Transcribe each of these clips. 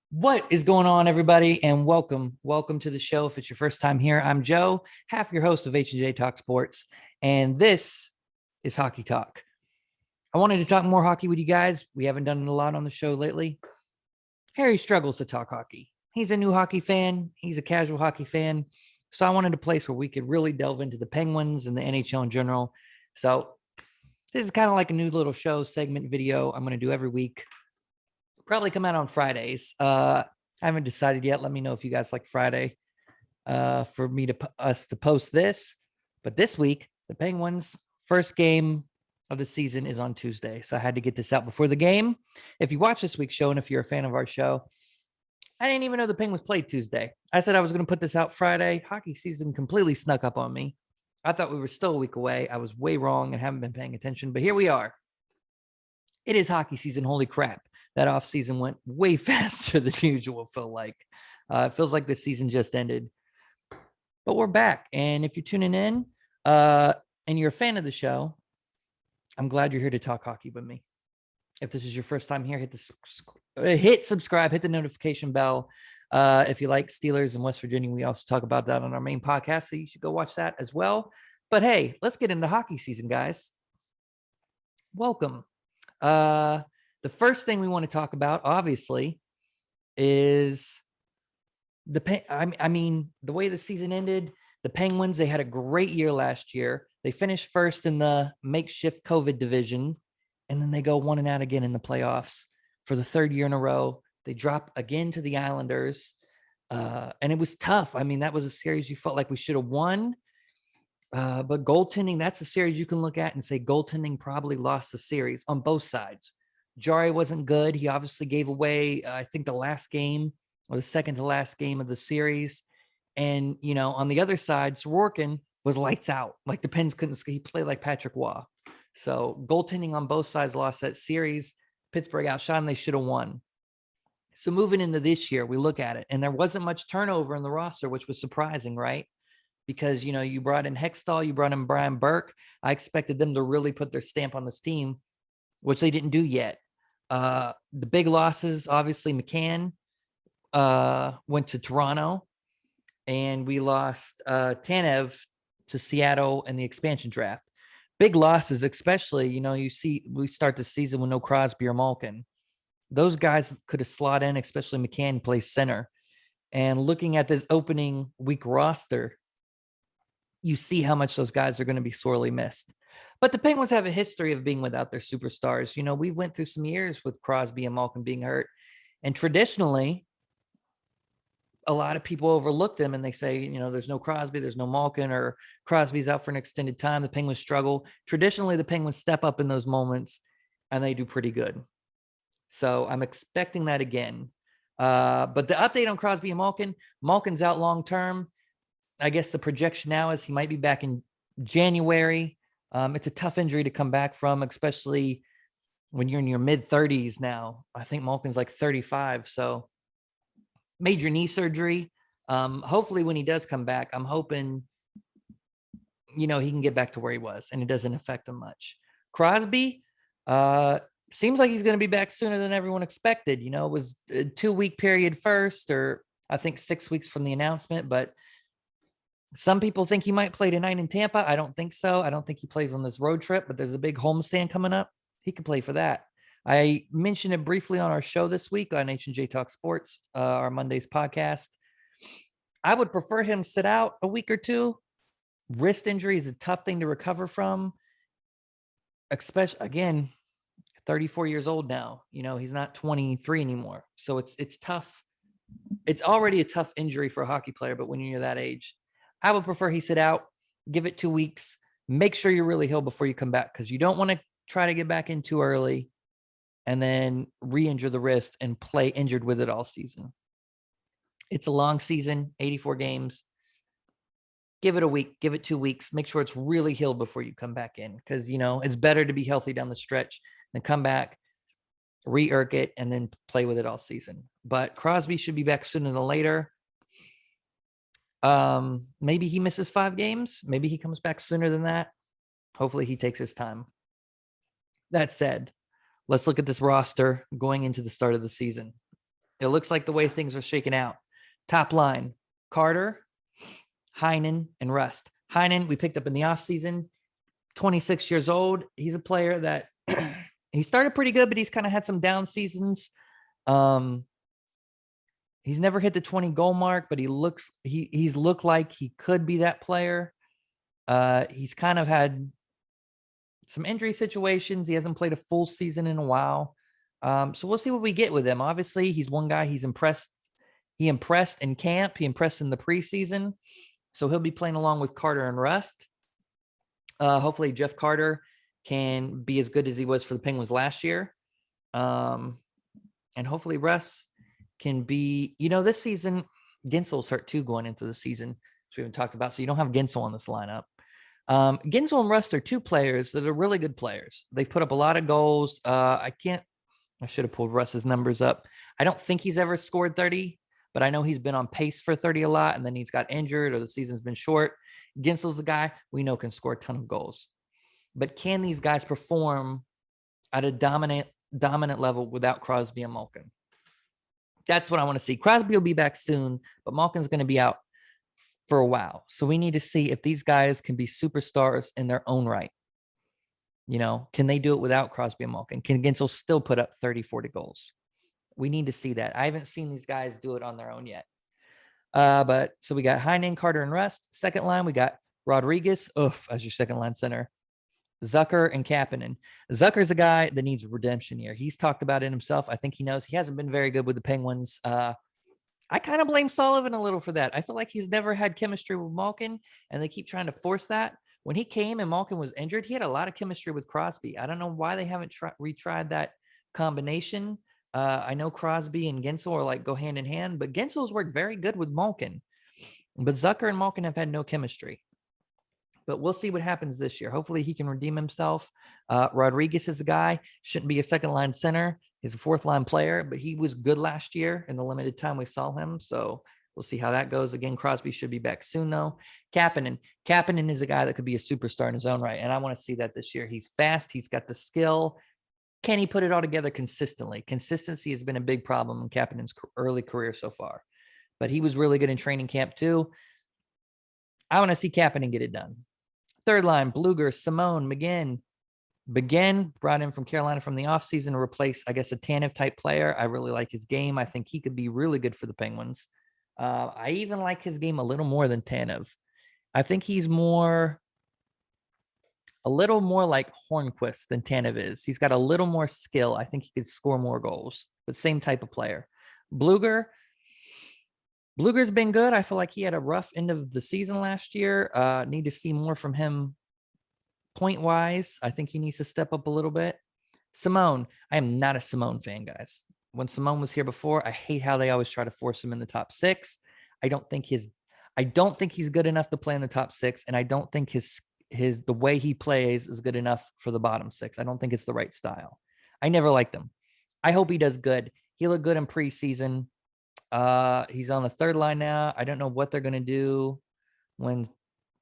What is going on, everybody? And welcome to the show. If it's your first time here, I'm Joe, half your host of H&J Talk Sports, and this is Hockey Talk. I wanted to talk more hockey with you guys. We haven't done it a lot on the show lately. Harry struggles to talk hockey. He's a new hockey fan. He's a casual hockey fan. So I wanted a place where we could really delve into the Penguins and the NHL in general. So this is kind of like a new little show segment video I'm going to do every week. Probably come out on Fridays. I haven't decided yet. Let me know if you guys like Friday for us to post this. But this week, the Penguins' first game of the season is on Tuesday. So I had to get this out before the game. If you watch this week's show and if you're a fan of our show, I didn't even know the Penguins played Tuesday. I said I was going to put this out Friday. Hockey season completely snuck up on me. I thought we were still a week away. I was way wrong and haven't been paying attention, but here we are. It is hockey season. Holy crap. That offseason went way faster than usual, it feels like the season just ended. But we're back. And if you're tuning in and you're a fan of the show, I'm glad you're here to talk hockey with me. If this is your first time here, hit subscribe, hit the notification bell. If you like Steelers in West Virginia, we also talk about that on our main podcast, so you should go watch that as well. But hey, let's get into hockey season, guys. Welcome. The first thing we want to talk about, obviously, is the way the season ended. The Penguins, they had a great year last year. They finished first in the makeshift COVID division, and then they go 1-out again in the playoffs for the third year in a row. They drop again to the Islanders, and it was tough. I mean, that was a series you felt like we should have won. But goaltending, that's a series you can look at and say goaltending probably lost the series on both sides. Jari wasn't good. He obviously gave away, I think, the last game or the second to last game of the series. And, on the other side, Sorokin was lights out. Like the Pens couldn't, he played like Patrick Waugh. So goaltending on both sides lost that series. Pittsburgh outshot them. They should have won. So moving into this year, we look at it, and there wasn't much turnover in the roster, which was surprising, right? Because, you brought in Hextall, you brought in Brian Burke. I expected them to really put their stamp on this team, which they didn't do yet. The big losses, obviously, McCann went to Toronto, and we lost Tanev to Seattle in the expansion draft. Big losses, especially, we start the season with no Crosby or Malkin. Those guys could have slot in, especially McCann plays center. And looking at this opening week roster, you see how much those guys are going to be sorely missed. But the Penguins have a history of being without their superstars. We went through some years with Crosby and Malkin being hurt. And traditionally, a lot of people overlook them and they say, there's no Crosby, there's no Malkin, or Crosby's out for an extended time. The Penguins struggle. Traditionally, the Penguins step up in those moments and they do pretty good. So I'm expecting that again. But the update on Crosby and Malkin's out long-term. I guess the projection now is he might be back in January. It's a tough injury to come back from, especially when you're in your mid-30s now. I think Malkin's like 35, so major knee surgery. Hopefully when he does come back, I'm hoping, he can get back to where he was and it doesn't affect him much. Crosby, seems like he's going to be back sooner than everyone expected. It was a 2-week period first, or I think 6 weeks from the announcement, but some people think he might play tonight in Tampa. I don't think so. I don't think he plays on this road trip, but there's a big homestand coming up. He could play for that. I mentioned it briefly on our show this week on H&J Talk Sports, our Monday's podcast. I would prefer him sit out a week or two. Wrist injury is a tough thing to recover from, especially, again, 34 years old now. He's not 23 anymore. So it's tough. It's already a tough injury for a hockey player, but when you're that age, I would prefer he sit out, give it 2 weeks, make sure you're really healed before you come back, because you don't want to try to get back in too early and then re-injure the wrist and play injured with it all season. It's a long season, 84 games. Give it a week, give it 2 weeks, make sure it's really healed before you come back in, because, it's better to be healthy down the stretch than come back, re-irk it, and then play with it all season. But Crosby should be back sooner than later. Maybe he misses 5 games. Maybe he comes back sooner than that. Hopefully he takes his time. That said, let's look at this roster going into the start of the season. it looks like the way things are shaking out. Top line, Carter, Heinen, and Rust. Heinen, we picked up in the offseason, 26 years old. He's a player that he started pretty good, but he's kind of had some down seasons. He's never hit the 20 goal mark, but he's looked like he could be that player. He's kind of had some injury situations. He hasn't played a full season in a while. So we'll see what we get with him. Obviously, he's one guy. He's impressed. He impressed in camp. He impressed in the preseason. So he'll be playing along with Carter and Rust. Hopefully Jeff Carter can be as good as he was for the Penguins last year. And hopefully Rust can be, this season, Ginsel's hurt too going into the season, which we haven't talked about. So you don't have Ginsel on this lineup. Ginsel and Rust are two players that are really good players. They've put up a lot of goals. I should have pulled Rust's numbers up. I don't think he's ever scored 30, but I know he's been on pace for 30 a lot, and then he's got injured or the season's been short. Ginsel's the guy we know can score a ton of goals. But can these guys perform at a dominant level without Crosby and Malkin? That's what I want to see. Crosby will be back soon, but Malkin's going to be out for a while. So we need to see if these guys can be superstars in their own right. Can they do it without Crosby and Malkin? Can Ginsel still put up 30, 40 goals? We need to see that. I haven't seen these guys do it on their own yet. But so we got Heinen, Carter, and Rust. Second line, we got Rodriguez, as your second line center. Zucker and Kapanen. Zucker's a guy that needs a redemption year. He's talked about it himself. I think he knows he hasn't been very good with the Penguins. I kind of blame Sullivan a little for that. I feel like he's never had chemistry with Malkin, and they keep trying to force that. When he came and Malkin was injured, he had a lot of chemistry with Crosby. I don't know why they haven't retried that combination. I know Crosby and Ginsel go hand in hand, but Ginsel's worked very good with Malkin. But Zucker and Malkin have had no chemistry. But we'll see what happens this year. Hopefully he can redeem himself. Rodriguez is a guy, shouldn't be a second line center. He's a fourth line player, but he was good last year in the limited time we saw him. So we'll see how that goes. Again, Crosby should be back soon though. Kapanen is a guy that could be a superstar in his own right. And I want to see that this year. He's fast. He's got the skill. Can he put it all together consistently? Consistency has been a big problem in Kapanen's early career so far, but he was really good in training camp too. I want to see Kapanen get it done. Third line, Bluger, Simone, McGinn. McGinn brought in from Carolina from the offseason to replace, I guess, a Tanev-type player. I really like his game. I think he could be really good for the Penguins. I even like his game a little more than Tanev. I think he's a little more like Hornquist than Tanev is. He's got a little more skill. I think he could score more goals, but same type of player. Bluger's been good. I feel like he had a rough end of the season last year. Need to see more from him point-wise. I think he needs to step up a little bit. Simone. I am not a Simone fan, guys. When Simone was here before, I hate how they always try to force him in the top six. I don't think he's good enough to play in the top six, and I don't think the way he plays is good enough for the bottom six. I don't think it's the right style. I never liked him. I hope he does good. He looked good in preseason. He's on the third line now. I don't know what they're going to do when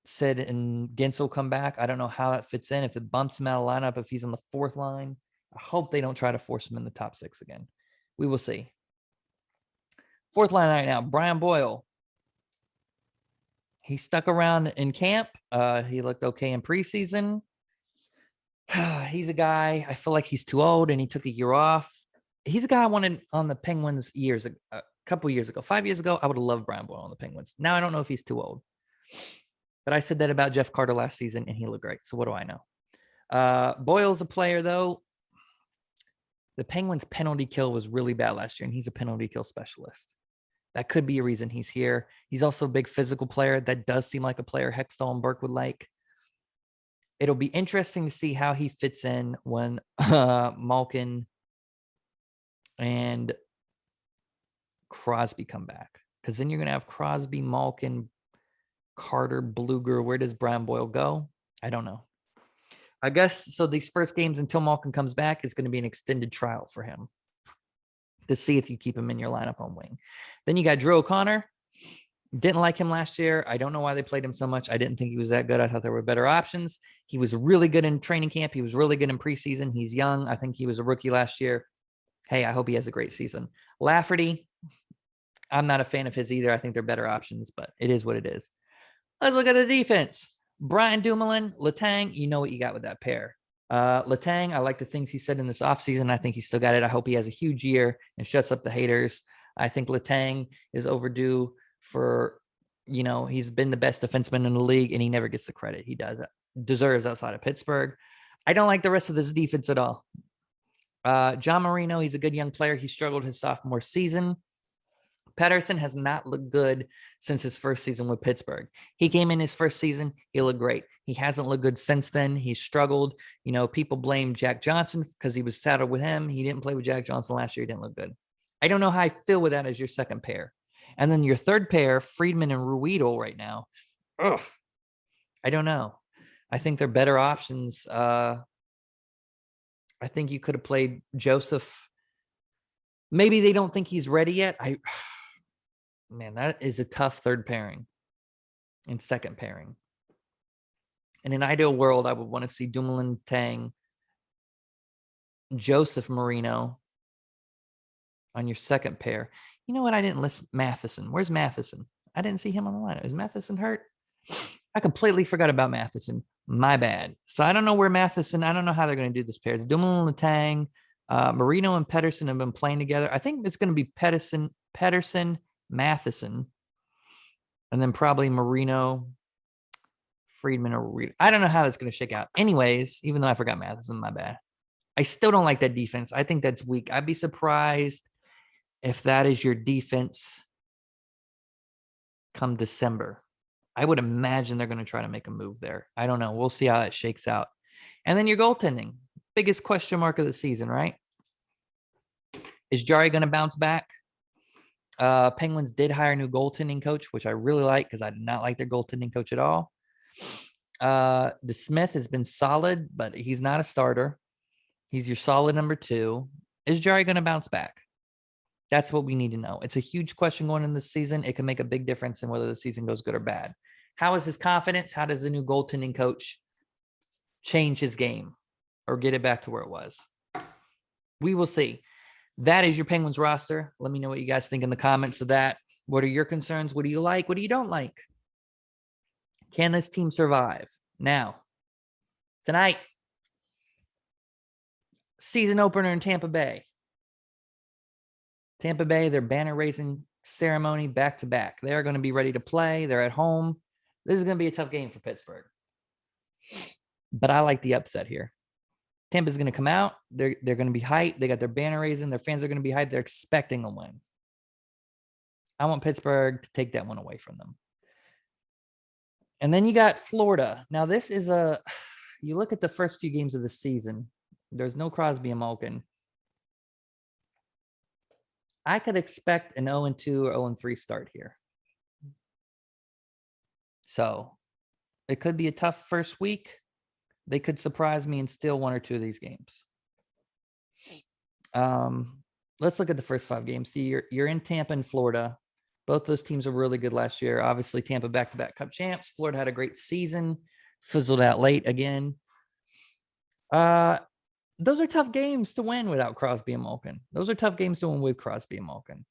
Sid and Ginsel come back. I don't know how that fits in. If it bumps him out of lineup, if he's on the fourth line, I hope they don't try to force him in the top six again. We will see. Fourth line right now, Brian Boyle. He stuck around in camp. He looked okay in preseason. He's a guy, I feel like he's too old and he took a year off. He's a guy I wanted on the Penguins a couple years ago. 5 years ago, I would have loved Brian Boyle on the Penguins. Now I don't know if he's too old. But I said that about Jeff Carter last season, and he looked great. So what do I know? Boyle's a player, though. The Penguins' penalty kill was really bad last year, and he's a penalty kill specialist. That could be a reason he's here. He's also a big physical player. That does seem like a player Hextall and Burke would like. It'll be interesting to see how he fits in when Malkin and Crosby come back. Because then you're going to have Crosby, Malkin, Carter, Bluger. Where does Brian Boyle go? I don't know. I guess so. These first games until Malkin comes back is going to be an extended trial for him to see if you keep him in your lineup on wing. Then you got Drew O'Connor. Didn't like him last year. I don't know why they played him so much. I didn't think he was that good. I thought there were better options. He was really good in training camp. He was really good in preseason. He's young. I think he was a rookie last year. Hey, I hope he has a great season. Lafferty, I'm not a fan of his either. I think they're better options, but it is what it is. Let's look at the defense. Brian Dumoulin, Letang, you know what you got with that pair. Letang, I like the things he said in this offseason. I think he still got it. I hope he has a huge year and shuts up the haters. I think Letang is overdue for, he's been the best defenseman in the league, and he never gets the credit he deserves outside of Pittsburgh. I don't like the rest of this defense at all. John Marino, he's a good young player. He struggled his sophomore season. Pettersson has not looked good since his first season with Pittsburgh. He came in his first season, he looked great. He hasn't looked good since then. He's struggled. People blame Jack Johnson because he was saddled with him. He didn't play with Jack Johnson last year. He didn't look good. I don't know how I feel with that as your second pair. And then your third pair, Friedman and Ruedel right now. Ugh. I don't know. I think they're better options. I think you could have played Joseph. Maybe they don't think he's ready yet. Man, that is a tough third pairing and second pairing. In an ideal world, I would want to see Dumoulin, Tang, Joseph, Marino on your second pair. You know what? I didn't list Matheson. Where's Matheson? I didn't see him on the lineup. Is Matheson hurt? I completely forgot about Matheson. My bad. So I don't know where Matheson. I don't know how they're going to do this pair. It's Dumoulin, Tang, Marino, and Pettersson have been playing together. I think it's going to be Pettersson, Matheson, and then probably Marino, Friedman, or Reed. I don't know how that's going to shake out. Anyways, even though I forgot Matheson, my bad. I still don't like that defense. I think that's weak. I'd be surprised if that is your defense come December. I would imagine they're going to try to make a move there. I don't know. We'll see how that shakes out. And then your goaltending. Biggest question mark of the season, right? Is Jari going to bounce back? Penguins did hire a new goaltending coach, which I really like because I did not like their goaltending coach at all. The Smith has been solid, but he's not a starter. He's your solid number 2. Is Jari going to bounce back? That's what we need to know. It's a huge question going in this season. It can make a big difference in whether the season goes good or bad. How is his confidence? How does the new goaltending coach change his game or get it back to where it was? We will see. That is your Penguins roster. Let me know what you guys think in the comments of that. What are your concerns? What do you like? What do you don't like? Can this team survive? Now, tonight, season opener in Tampa Bay. Tampa Bay, their banner raising ceremony back-to-back. They are going to be ready to play. They're at home. This is going to be a tough game for Pittsburgh. But I like the upset here. Tampa's going to come out. They're going to be hyped. They got their banner raising. Their fans are going to be hyped. They're expecting a win. I want Pittsburgh to take that one away from them. And then you got Florida. Now, this is you look at the first few games of the season, there's no Crosby and Malkin. I could expect an 0-2 or 0-3 start here. So it could be a tough first week. They could surprise me and steal 1 or 2 of these games. Let's look at the first 5 games. See, you're in Tampa and Florida. Both those teams were really good last year. Obviously, Tampa back-to-back Cup champs. Florida had a great season, fizzled out late again. Those are tough games to win without Crosby and Malkin. Those are tough games to win with Crosby and Malkin.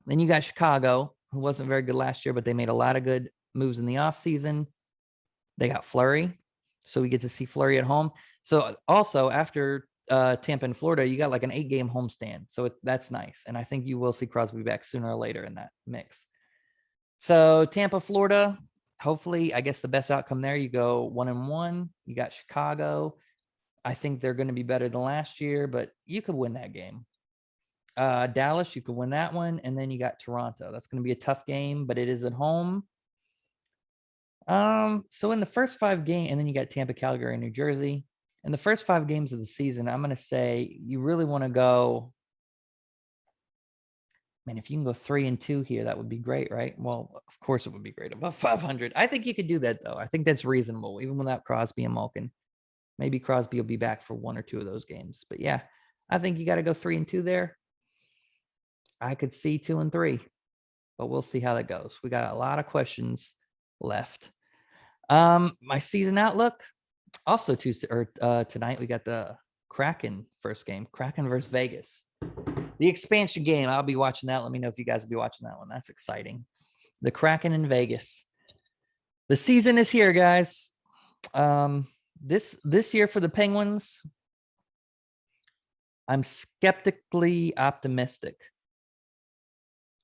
Then you got Chicago, who wasn't very good last year, but they made a lot of good moves in the offseason. They got Fleury, so we get to see Fleury at home. So also after Tampa and Florida, you got like an 8-game homestand. So that's nice. And I think you will see Crosby back sooner or later in that mix. So Tampa, Florida, hopefully, I guess the best outcome there, you go 1-1. You got Chicago. I think they're going to be better than last year, but you could win that game. Dallas, you could win that one. And then you got Toronto. That's going to be a tough game, but it is at home. So in the first 5 games, and then you got Tampa, Calgary, and New Jersey. In the first 5 games of the season, I'm going to say you really want to go, man, if you can go 3-2 here, that would be great, right? Well, of course it would be great. Above 500. I think you could do that, though. I think that's reasonable, even without Crosby and Malkin. Maybe Crosby will be back for 1 or 2 of those games. But yeah, I think you got to go 3-2 there. I could see 2-3, but we'll see how that goes. We got a lot of questions left. My season outlook, also Tuesday or tonight, we got the Kraken first game, Kraken versus Vegas. The expansion game, I'll be watching that. Let me know if you guys will be watching that one. That's exciting. The Kraken in Vegas. The season is here, guys. This year for the Penguins, I'm skeptically optimistic.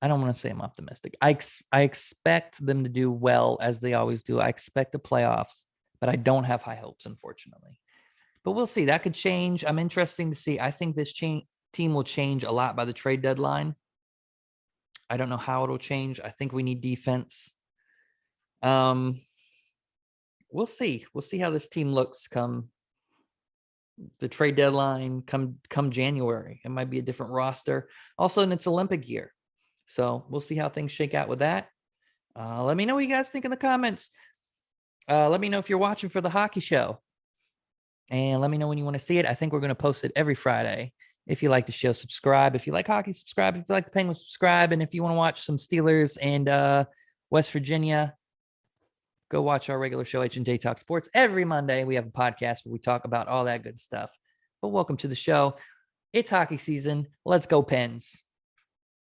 I don't want to say I'm optimistic. I expect them to do well as they always do. I expect the playoffs, but I don't have high hopes, unfortunately. But we'll see. That could change. I'm interested to see. I think this team will change a lot by the trade deadline. I don't know how it'll change. I think we need defense. We'll see. We'll see how this team looks come the trade deadline, come January. It might be a different roster. Also, in its Olympic year. So we'll see how things shake out with that. Let me know what you guys think in the comments. Let me know if you're watching for the hockey show. And let me know when you want to see it. I think we're going to post it every Friday. If you like the show, subscribe. If you like hockey, subscribe. If you like the Penguins, subscribe. And if you want to watch some Steelers and West Virginia, go watch our regular show, H&J Talk Sports. Every Monday, we have a podcast where we talk about all that good stuff. But welcome to the show. It's hockey season. Let's go Pens.